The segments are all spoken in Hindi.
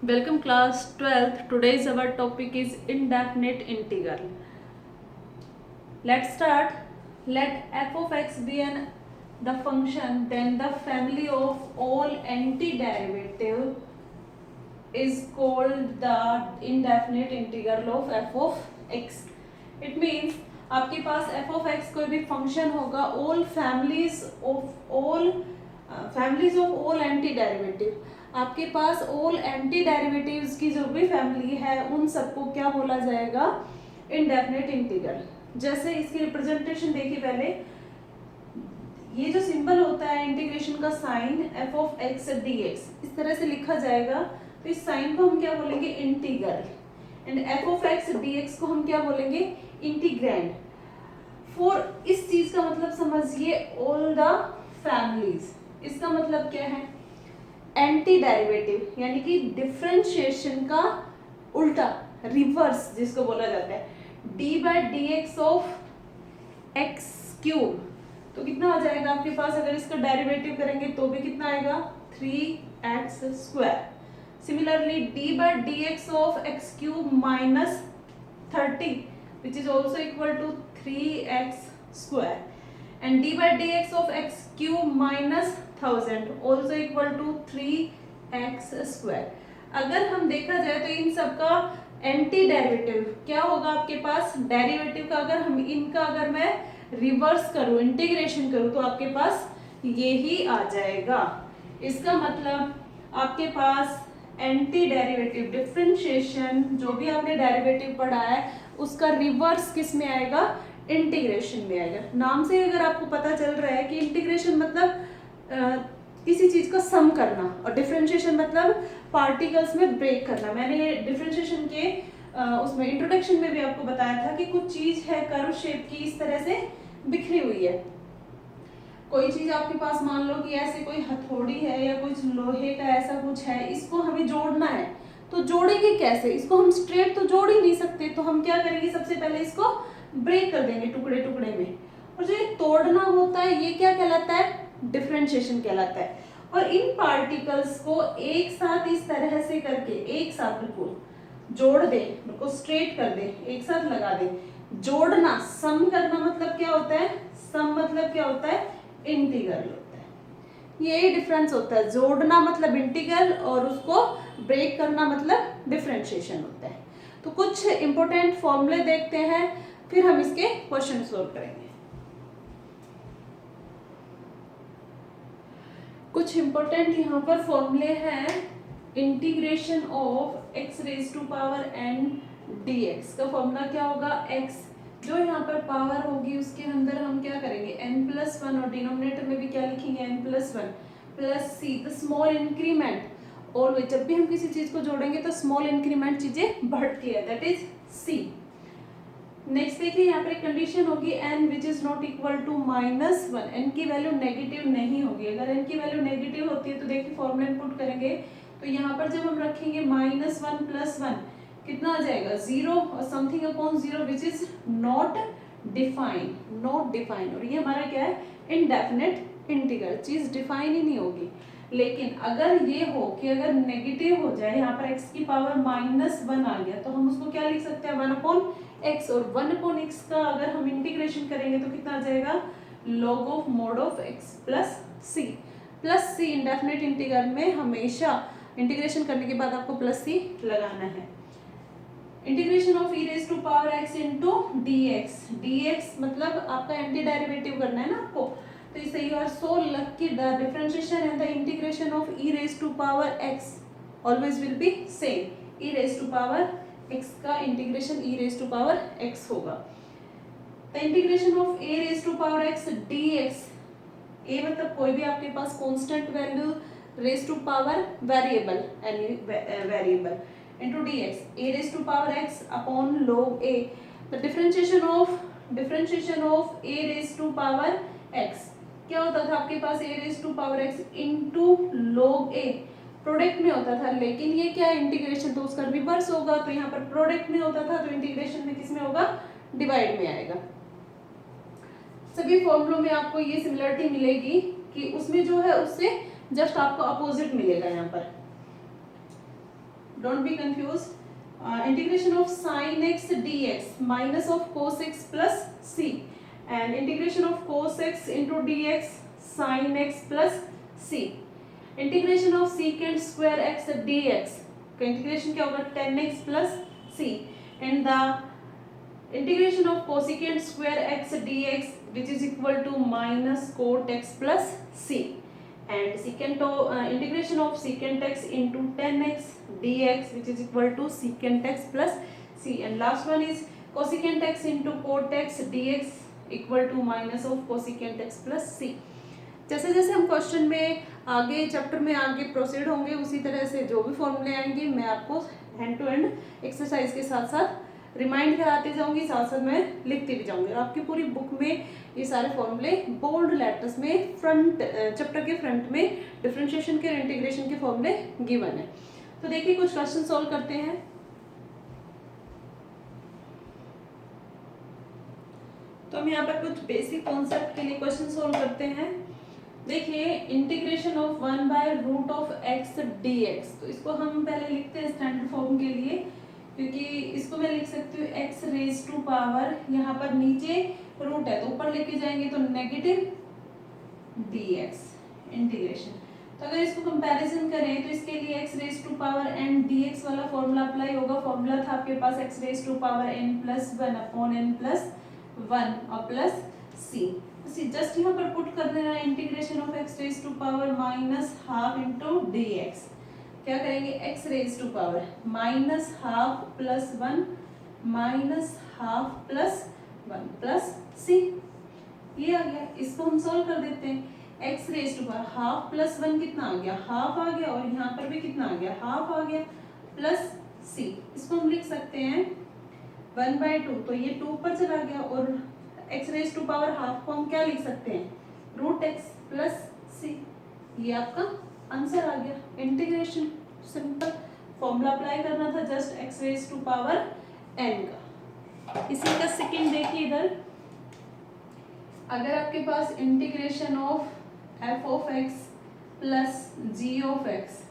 Welcome class 12th. Today's our topic is indefinite integral. Let's start. Let f of x be the function, then the family of all antiderivative is called the indefinite integral of f of x. It means आपके पास f of x कोई भी फंक्शन होगा, all families of all antiderivative, आपके पास all antiderivative की जो भी फैमिली है उन सबको क्या बोला जाएगा, indefinite integral. जैसे इसकी रिप्रेजेंटेशन देखिए, पहले ये जो सिंबल होता है इंटीग्रेशन का sign f of x dx इस तरह से लिखा जाएगा, तो इस साइन को हम क्या बोलेंगे, integral. And f of x dx को हम क्या बोलेंगे, इंटीग्रैंड. फॉर इस चीज का मतलब समझिए, ऑल द फैमिलीज. इसका मतलब क्या है, एंटी डेरिवेटिव यानी कि डिफरेंशिएशन का उल्टा, रिवर्स जिसको बोला जाता है, d by d x of x cube. तो कितना आ जाएगा आपके पास, अगर इसका डेरिवेटिव करेंगे तो भी कितना आएगा, 3x square. Similarly d by d x of x cube minus 30 which is also equal to 3x square, and d by dx of x cube minus 1000 also equal to 3x square. अगर हम देखा जाए तो इन सब का एंटी डेरिवेटिव क्या होगा आपके पास, डेरिवेटिव का अगर मैं रिवर्स करूं, इंटीग्रेशन करूं, तो आपके पास ये ही आ जाएगा. इसका मतलब आपके पास एंटी डेरिवेटिव, डिफरेंशिएशन जो भी आपने डेरिवेटिव पढ़ा है उसका रिवर्स किस में आएगा, इंटीग्रेशन में आएगा. नाम से अगर आपको पता चल रहा है कि इंटीग्रेशन मतलब किसी चीज का सम करना, और डिफरेंशिएशन मतलब पार्टिकल्स में ब्रेक करना. मैंने डिफरेंशिएशन के उसमें इंट्रोडक्शन में भी आपको बताया था कि कुछ चीज है कर्व शेप की, इस तरह से बिखरी हुई है. कोई चीज आपके पास मान लो कि ऐसे कोई हथौड़ी है या कुछ लोहे का ऐसा कुछ है, इसको हमें जोड़ना है, तो जोड़ेंगे कैसे, इसको हम स्ट्रेट तो जोड़ ही नहीं सकते, तो हम क्या करेंगे, सबसे पहले इसको ब्रेक कर देंगे टुकड़े टुकड़े में. और जो ये तोड़ना होता है ये क्या कहलाता है, डिफरेंशिएशन कहलाता है. और इन पार्टिकल्स को एक साथ इस तरह से करके एक साथ बिल्कुल जोड़ दे, बिल्कुल स्ट्रेट कर दे, एक साथ लगा दे. जोड़ना, सम करना मतलब क्या होता है, सम मतलब क्या होता है, इंटीग्रल होता है. ये डिफरेंस होता है, जोड़ना मतलब इंटीग्रल और उसको ब्रेक करना मतलब डिफरेंशिएशन होता है. तो कुछ इंपॉर्टेंट फॉर्मूले देखते हैं, फिर हम इसके क्वेश्चन सॉल्व करेंगे. कुछ इंपॉर्टेंट यहाँ पर फॉर्मूले हैं. Integration of x raise to power n dx का फॉर्मूला क्या होगा, x जो यहाँ पर पावर होगी उसके अंदर हम क्या करेंगे, n+1, और डिनोमिनेटर में भी क्या लिखेंगे, n+1 plus c, the small increment. Always जब भी हम किसी चीज को जोड़ेंगे तो स्मॉल इंक्रीमेंट चीजें बढ़ती है, दैट इज c. नेक्स्ट देखिए, यहाँ पर कंडीशन होगी n which is not equal to -1. n की वैल्यू नेगेटिव नहीं होगी. अगर n की वैल्यू नेगेटिव होती है तो देखिए फॉर्मूला इनपुट करेंगे, तो यहाँ पर जब हम रखेंगे -1 + 1 कितना आ जाएगा, 0 और something upon 0 which is not define. और ये हमारा क्या है, इनडेफिनेट इंटीग्रल, चीज डिफाइन ही नहीं होगी. लेकिन अगर ये हो कि अगर नेगेटिव हो जाए, यहाँ पर x की पावर -1 आ गया, तो हम उसको क्या लिख सकते हैं, 1/x. और 1/x का अगर हम इंटीग्रेशन करेंगे तो कितना आ जाएगा, log of mod of x plus c. Indefinite integral में हमेशा इंटीग्रेशन करने के बाद आपको प्लस c लगाना है. Integration of e raise to power x into dx मतलब आपका एंटी डेरिवेटिव करना है ना आपको, तो इसे you are so lucky, the differentiation and the integration of e raise to power x always will be same. e raise to power x का integration e raise to power x होगा. The integration of a raise to power x dx, a मतलब कोई भी आपके पास constant value raise to power variable, any variable, into dx, a raised to power x upon log a. The differentiation of a raised to power x क्या होता था आपके पास, a raised to power x into log a product में होता था. लेकिन ये क्या इंटीग्रेशन, तो उसका रिवर्स होगा. तो यहाँ पर प्रोडक्ट में होता था, तो इंटीग्रेशन में किस में होगा, डिवाइड में आएगा. सभी फॉर्मूलों में आपको ये सिमिलरिटी मिलेगी कि उसमें जो है उससे जस्ट आपको अपोजिट मिलेगा. यहाँ पर don't be confuse, integration of sine x d x minus of cos x plus c, and integration of cos x into d x sine x plus c, integration of secant square x d x का इंटीग्रेशन क्या होगा 10x plus c, and the integration of cosecant square x dx which is equal to minus cot x plus c, and secant integration of secant x into 10x dx which is equal to secant x plus c, and last one is cosecant x into cot x dx equal to minus of cosecant x plus c. जैसे जैसे हम क्वेश्चन में आगे चैप्टर में आगे प्रोसीड होंगे उसी तरह से जो भी फॉर्मूले आएंगे मैं आपको हैंड टू हैंड एक्सरसाइज के साथ साथ रिमाइंड कराते जाऊंगी, साथ साथ मैं लिखती भी जाऊंगी, और आपकी पूरी बुक में ये सारे फॉर्मूले बोल्ड लेटर्स में फ्रंट चैप्टर के फ्रंट में डिफरेंशिएशन के और इंटीग्रेशन के फॉर्मूले गिवन है। तो देखिए कुछ क्वेश्चन सॉल्व करते हैं। तो हम यहाँ पर कुछ बेसिक कॉन्सेप्ट के लिए क्वेश्चन सॉल्व करते हैं। देखिए integration of 1 by root of x d x, तो इसको हम पहले लिखते हैं स्टैंडर्ड फॉर्म के लिए, क्योंकि इसको मैं लिख सकती हूँ एक्स रेज टू पावर, यहाँ पर नीचे रूट है तो ऊपर लेके जाएंगे तो नेगेटिव डी एक्स इंटीग्रेशन। तो अगर इसको कंपैरिजन करें तो इसके लिए x raise to power n d x वाला फॉर्मूला अप्लाई होगा। फॉर्मूला था आपके पास x raise to power n plus one upon n plus one और प्लस सी, जस्ट यहाँ पर पुट कर देना integration of x raise to power minus half into d x. क्या करेंगे x raise to power minus half plus one minus half plus one plus सी, ये आ गया। इसको हम सोल्व कर देते हैं। X raise to power half plus one कितना आ गया, हाफ आ गया, और यहाँ पर भी कितना आ गया, हाफ आ गया, प्लस सी। इसको हम लिख सकते हैं 1/2, तो ये 2 पर चला गया, और x raise to power half को हम क्या लिख सकते हैं, रूट एक्स प्लस सी। ये आपका आंसर आ गया। इंटीग्रेशन सिंपल फॉर्मूला अप्लाई करना था just x raise to power n का। इसी का सेकंड देखिए इधर, अगर आपके पास integration of f of x plus g of x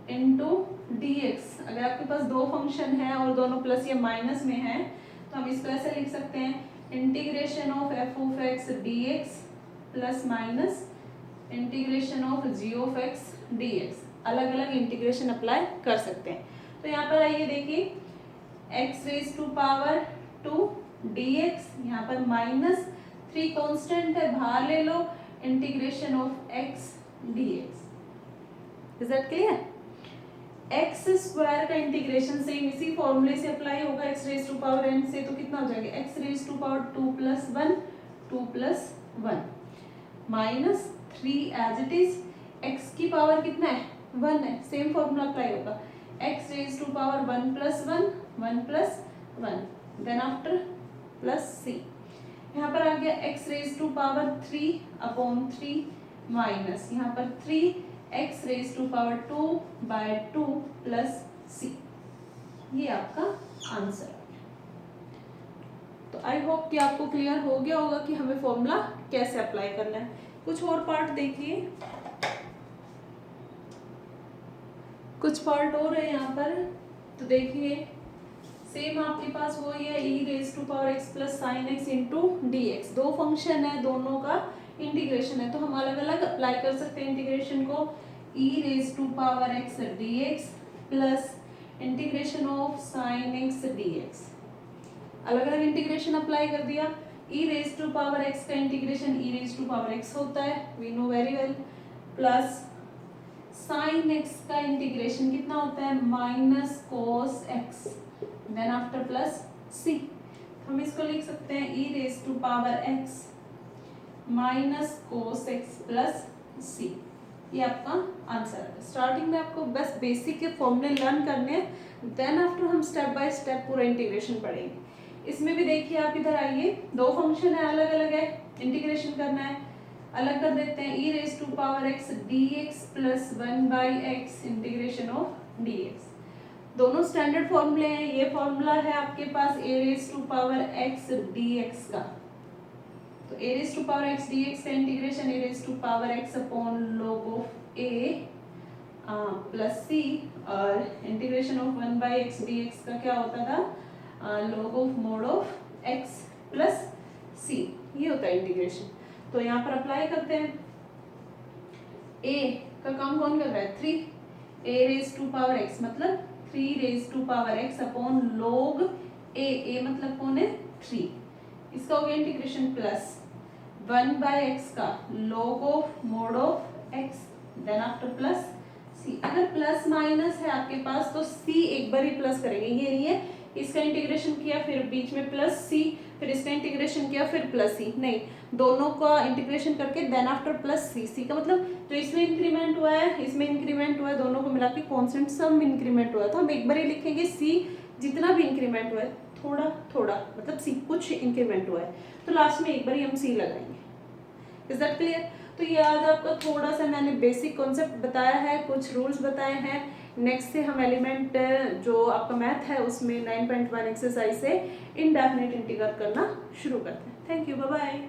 into d x, अगर आपके पास दो फंक्शन है और दोनों प्लस या माइनस में है तो हम इस तरह से लिख सकते हैं integration of f of x d x plus minus integration of g of x d x. अलग अलग इंटीग्रेशन अप्लाई कर सकते हैं। तो यहाँ पर आइए देखिए x raise to power 2 d x, यहाँ पर माइनस 3 कॉन्स्टेंट है बाहर ले लो, integration of x d x. Is that clear? X square का इंटीग्रेशन सेम इसी फॉर्मूले से अप्लाई होगा x raise to power n से, तो कितना हो जाएगा x raise to power 2 plus 1 2 plus 1 minus 3 as it is, x की पावर कितना है 1 है, सेम फॉर्मूला अप्लाई होगा x raise to power 1 plus 1 1 plus 1, then after plus C. यहाँ पर आ गया x raise to power 3 upon 3 minus यहाँ पर 3 x raise to power 2/2 plus सी। ये आपका आंसर है। तो आई होप कि आपको क्लियर हो गया होगा कि हमें फॉर्मूला कैसे अप्लाई करना है। कुछ और पार्ट देखिए, कुछ पार्ट और है यहाँ पर। तो देखिए सेम आपके पास वही है e raise to power x plus sine x into d x. दो फंक्शन है, दोनों का इंटीग्रेशन है, तो हम अलग अलग अप्लाई कर सकते हैं इंटीग्रेशन को। E raise to power x d x plus integration of sine x d x, अलग अलग इंटीग्रेशन अप्लाई कर दिया। E raise to power x का integration e raise to power x होता है, we know very well, plus sine x का इंटीग्रेशन कितना होता है minus cos x, then after plus c. हम इसको लिख सकते हैं e raise to power x minus cos x plus सी। ये आपका आंसर है। स्टार्टिंग में आपको बस बेसिक के फॉर्मूले लर्न करने हैं, देन आफ्टर हम स्टेप बाय स्टेप पूरा इंटीग्रेशन पढ़ेंगे। इसमें भी देखिए आप इधर आइए, दो फंक्शन है अलग अलग है, इंटीग्रेशन करना है, अलग कर देते हैं। E raise to power x d x plus 1/x integration of d x. दोनों स्टैंडर्ड फॉर्मूले हैं। ये फॉर्मूला है आपके पास a raise to power x d x का, तो a raise to power x d x का integration a raise to power x upon log of a plus c, और इंटीग्रेशन ऑफ 1/x dx का क्या होता था, log of mode of x plus सी, ये होता है इंटीग्रेशन। तो यहाँ पर अप्लाई करते हैं। a का काम कौन कर रहा है, 3, a raise to power x मतलब 3 raise to power x upon log a मतलब कौन है, 3। इसका हो गया इंटीग्रेशन प्लस 1/x का log of mode of x, then after plus c। अगर प्लस माइनस है आपके पास तो c एक बार ही प्लस करेंगे, ये नहीं है इसका इंटीग्रेशन किया फिर बीच में प्लस c, फिर इसका इंटीग्रेशन किया फिर प्लस c, नहीं, दोनों का इंटीग्रेशन करके देन आफ्टर प्लस c का मतलब जो इसमें इंक्रीमेंट हुआ है इसमें इंक्रीमेंट हुआ है, दोनों को मिला के कॉन्स्टेंट सम इंक्रीमेंट हुआ है। तो हम एक बार ही लिखेंगे c जितना भी इंक्रीमेंट हुआ है थोड़ा थोड़ा मतलब c कुछ इंक्रीमेंट हुआ है, तो लास्ट में एक बार ही हम c लगाएंगे। Is that clear? तो ये आज आपका थोड़ा सा मैंने बेसिक कॉन्सेप्ट बताया है, कुछ रूल्स बताए हैं। नेक्स्ट से हम एलिमेंट जो आपका मैथ है उसमें 9.1 एक्सरसाइज से इनडेफिनिट इंटीग्रल करना शुरू करते हैं। Thank you, bye bye.